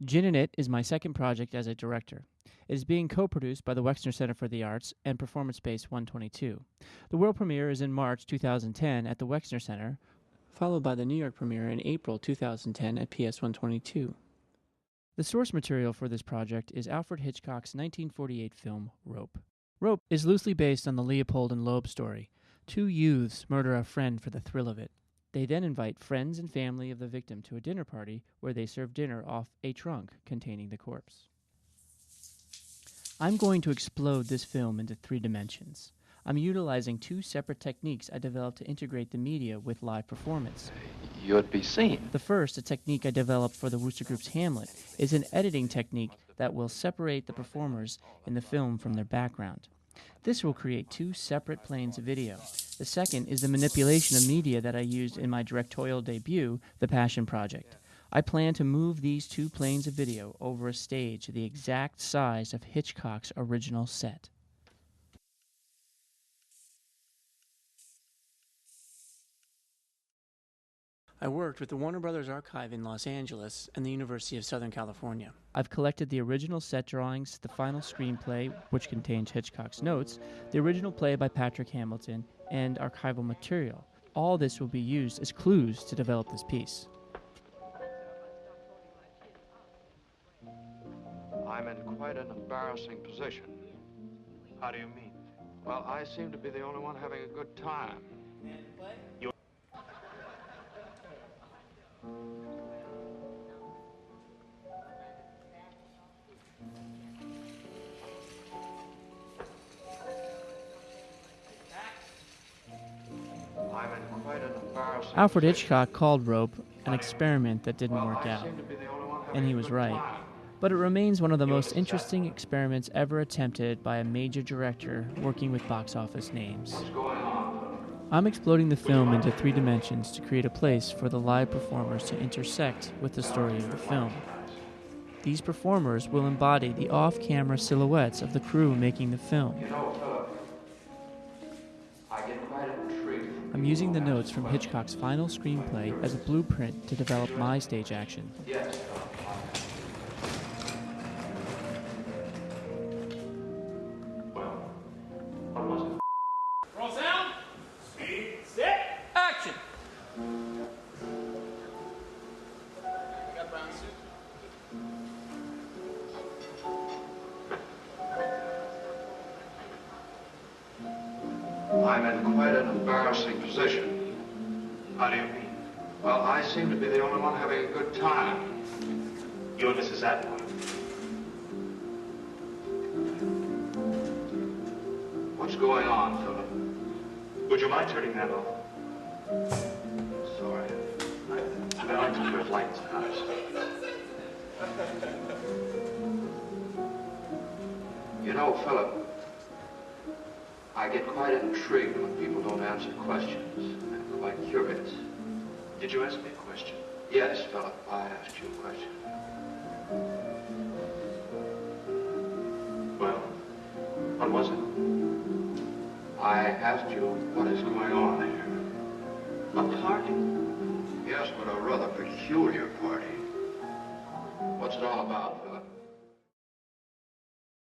Gin in It is my second project as a director. It is being co-produced by the Wexner Center for the Arts and Performance Space 122. The world premiere is in March 2010 at the Wexner Center, followed by the New York premiere in April 2010 at PS 122. The source material for this project is Alfred Hitchcock's 1948 film, Rope. Rope is loosely based on the Leopold and Loeb story. Two youths murder a friend for the thrill of it. They then invite friends and family of the victim to a dinner party where they serve dinner off a trunk containing the corpse. I'm going to explode this film into 3 dimensions. I'm utilizing 2 separate techniques I developed to integrate the media with live performance. You'd be seen. The first, a technique I developed for the Wooster Group's Hamlet, is an editing technique that will separate the performers in the film from their background. This will create 2 separate planes of video. The second is the manipulation of media that I used in my directorial debut, The Passion Project. I plan to move these 2 planes of video over a stage the exact size of Hitchcock's original set. I worked with the Warner Brothers Archive in Los Angeles and the University of Southern California. I've collected the original set drawings, the final screenplay, which contains Hitchcock's notes, the original play by Patrick Hamilton, and archival material. All this will be used as clues to develop this piece. I'm in quite an embarrassing position. How do you mean? Well, I seem to be the only one having a good time. Alfred Hitchcock called Rope an experiment that didn't work out, and he was right. But it remains one of the most interesting experiments ever attempted by a major director working with box office names. I'm exploding the film into 3 dimensions to create a place for the live performers to intersect with the story of the film. These performers will embody the off-camera silhouettes of the crew making the film. I'm using the notes from Hitchcock's final screenplay as a blueprint to develop my stage action. Roll sound. Speed. Set. Action. I got brown suit. I'm in quite an embarrassing position. How do you mean? Well, I seem to be the only one having a good time. You and Mrs. Atwood. What's going on, Philip? Would you mind turning that off? Sorry. I like to wear lights in the house. You know, Philip, I get quite intrigued when people don't answer questions. I'm quite curious. Did you ask me a question? Yes, Philip, I asked you a question. Well, what was it? I asked you what is going on here. A party? Yes, but a rather peculiar party. What's it all about, Philip?